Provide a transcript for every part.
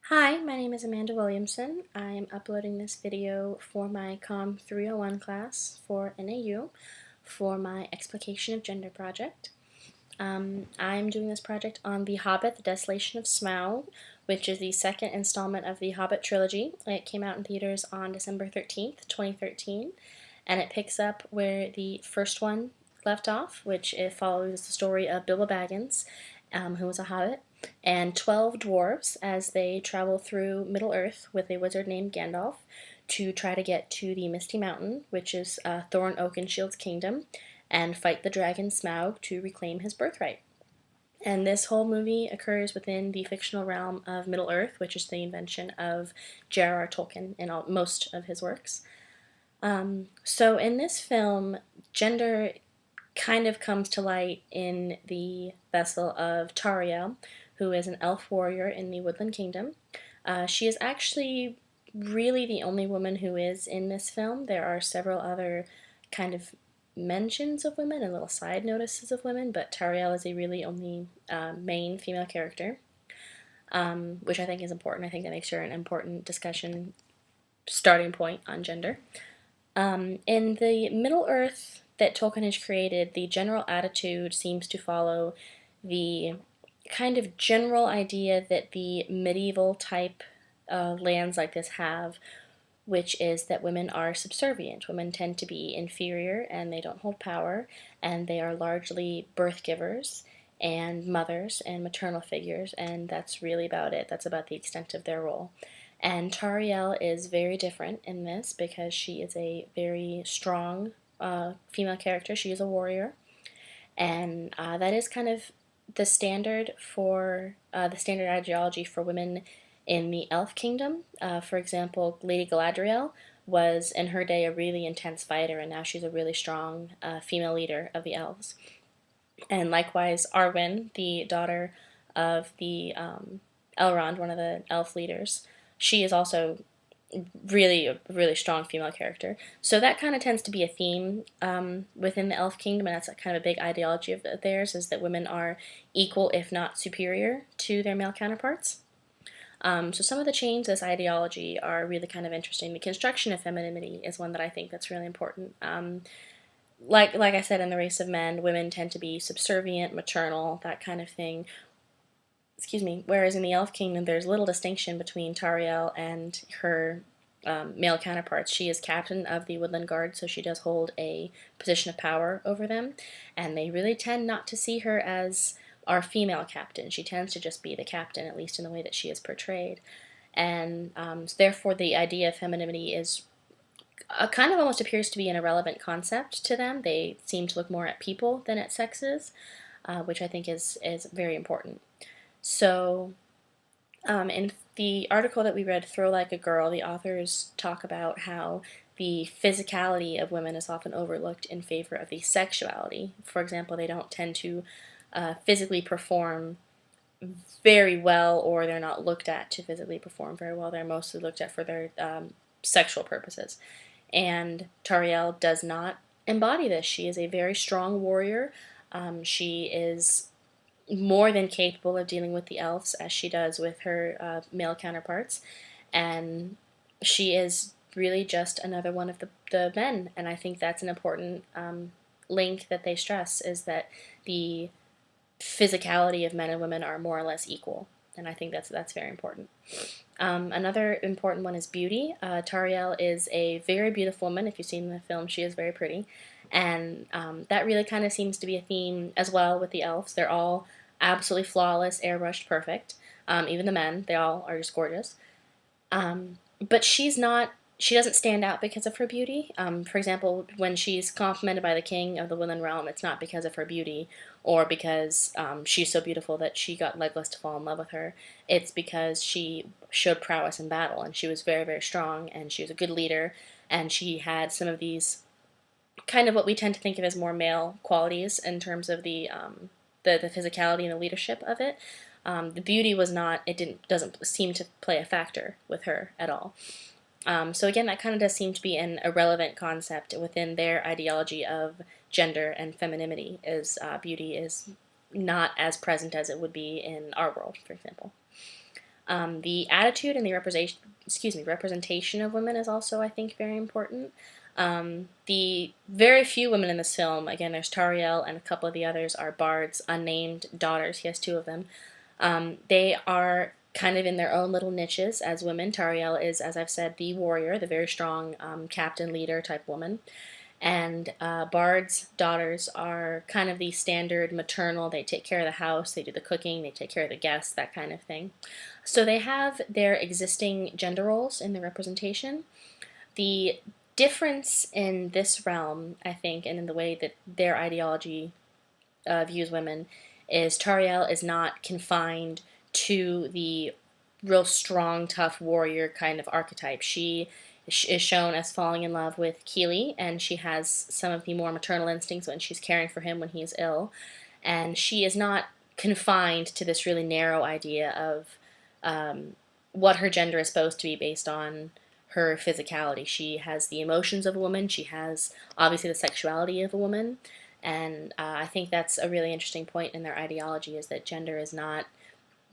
Hi, my name is Amanda Williamson. I'm uploading this video for my COM301 class for NAU for my Explication of Gender project. I'm doing this project on The Hobbit, The Desolation of Smaug, which is the second installment of the Hobbit trilogy. It came out in theaters on December 13th, 2013, and it picks up where the first one left off, which it follows the story of Bilbo Baggins, who was a hobbit, and 12 dwarves as they travel through Middle-earth with a wizard named Gandalf to try to get to the Misty Mountain, which is Thorin Oakenshield's kingdom, and fight the dragon Smaug to reclaim his birthright. And this whole movie occurs within the fictional realm of Middle-earth, which is the invention of J.R.R. Tolkien in most of his works. So in this film, gender kind of comes to light in the vessel of Tauriel, who is an elf warrior in the Woodland Kingdom. She is actually really the only woman who is in this film. There are several other kind of mentions of women and little side notices of women, but Tauriel is a really only main female character, which I think is important. I think that makes her an important discussion starting point on gender. In the Middle-earth that Tolkien has created, the general attitude seems to follow the kind of general idea that the medieval type lands like this have, which is that women are subservient. Women tend to be inferior and they don't hold power, and they are largely birth givers and mothers and maternal figures, and that's really about it. That's about the extent of their role. And Tauriel is very different in this because she is a very strong female character. She is a warrior, and that is kind of the standard for the standard ideology for women in the Elf Kingdom. For example, Lady Galadriel was in her day a really intense fighter, and now she's a really strong female leader of the elves. And likewise, Arwen, the daughter of the Elrond, one of the elf leaders, she is also really a really strong female character. So that kind of tends to be a theme within the elf kingdom, and that's kind of a big ideology of theirs, is that women are equal, if not superior, to their male counterparts. So some of the changes to this ideology are really kind of interesting. The construction of femininity is one that I think that's really important. Like I said, in the race of men, women tend to be subservient, maternal, that kind of thing. Excuse me. Whereas in the Elf Kingdom, there's little distinction between Tauriel and her male counterparts. She is captain of the Woodland Guard, so she does hold a position of power over them, and they really tend not to see her as our female captain. She tends to just be the captain, at least in the way that she is portrayed. And so therefore, the idea of femininity is kind of almost appears to be an irrelevant concept to them. They seem to look more at people than at sexes, which I think is very important. So in the article that we read, Throw Like a Girl, the authors talk about how the physicality of women is often overlooked in favor of the sexuality. For example, they don't tend to physically perform very well, or they're not looked at to physically perform very well. They're mostly looked at for their sexual purposes. And Tauriel does not embody this. She is a very strong warrior. She is more than capable of dealing with the elves as she does with her male counterparts, and she is really just another one of the men. And I think that's an important link that they stress, is that the physicality of men and women are more or less equal, and I think that's very important. Another important one is beauty. Tauriel is a very beautiful woman. If you've seen the film, she is very pretty. And that really kind of seems to be a theme as well with the elves. They're all absolutely flawless, airbrushed perfect. Even the men, they all are just gorgeous. But she doesn't stand out because of her beauty. For example, when she's complimented by the king of the Woodland Realm, it's not because of her beauty or because she's so beautiful that she got Legolas to fall in love with her. It's because she showed prowess in battle, and she was very, very strong, and she was a good leader, and she had some of these kind of what we tend to think of as more male qualities in terms of the physicality and the leadership of it. The beauty was not, doesn't seem to play a factor with her at all. So again, that kind of does seem to be an irrelevant concept within their ideology of gender and femininity, is beauty is not as present as it would be in our world, for example. The attitude and the representation of women is also, I think, very important. The very few women in this film, again, there's Tariel and a couple of the others are Bard's unnamed daughters. He has two of them. They are kind of in their own little niches as women. Tariel is, as I've said, the warrior, the very strong captain leader type woman. And Bard's daughters are kind of the standard maternal. They take care of the house, they do the cooking, they take care of the guests, that kind of thing. So they have their existing gender roles in the representation. The difference in this realm, I think, and in the way that their ideology views women, is Tariel is not confined to the real strong, tough warrior kind of archetype. She is shown as falling in love with Keeley, and she has some of the more maternal instincts when she's caring for him when he is ill. And she is not confined to this really narrow idea of what her gender is supposed to be based on her physicality. She has the emotions of a woman. She has, obviously, the sexuality of a woman. And I think that's a really interesting point in their ideology, is that gender is not,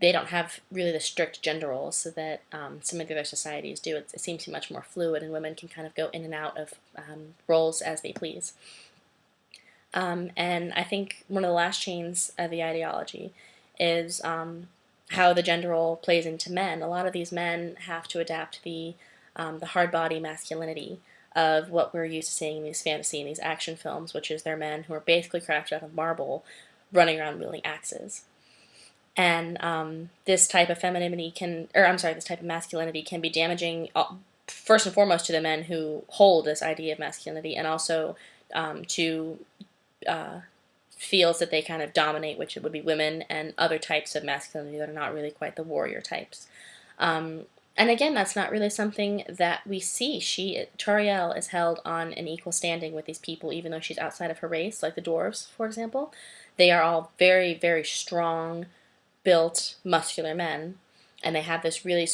they don't have really the strict gender roles so that some of the other societies do. It seems to be much more fluid, and women can kind of go in and out of roles as they please. And I think one of the last chains of the ideology is how the gender role plays into men. A lot of these men have to adapt the hard body masculinity of what we're used to seeing in these fantasy and these action films, which is they're men who are basically crafted out of marble, running around wielding axes. And this type of femininity this type of masculinity can be damaging, first and foremost, to the men who hold this idea of masculinity, and also to fields that they kind of dominate, which would be women and other types of masculinity that are not really quite the warrior types. And again, that's not really something that we see. Tariel is held on an equal standing with these people, even though she's outside of her race, like the dwarves, for example. They are all very, very strong, built, muscular men, and they have this really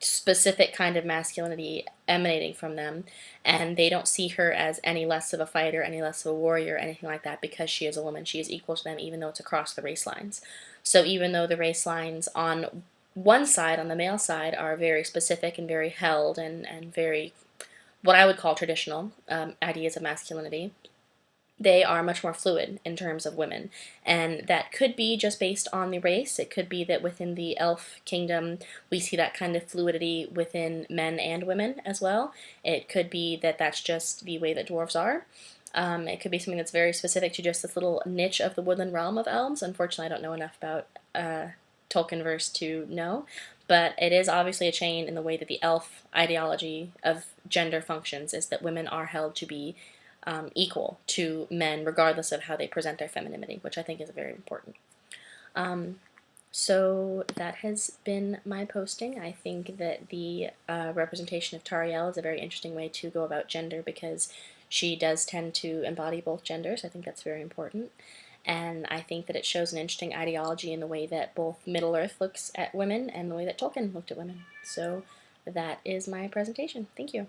specific kind of masculinity emanating from them, and they don't see her as any less of a fighter, any less of a warrior, anything like that, because she is a woman. She is equal to them, even though it's across the race lines. So even though the race lines on one side, on the male side, are very specific and very held and very, what I would call traditional ideas of masculinity, they are much more fluid in terms of women. And that could be just based on the race. It could be that within the elf kingdom we see that kind of fluidity within men and women as well. It could be that that's just the way that dwarves are. It could be something that's very specific to just this little niche of the woodland realm of elves. Unfortunately, I don't know enough about Tolkienverse to know, but it is obviously a chain in the way that the elf ideology of gender functions, is that women are held to be equal to men regardless of how they present their femininity, which I think is very important. So that has been my posting. I think that the representation of Tariel is a very interesting way to go about gender, because she does tend to embody both genders. I think that's very important. And I think that it shows an interesting ideology in the way that both Middle-earth looks at women and the way that Tolkien looked at women. So that is my presentation. Thank you.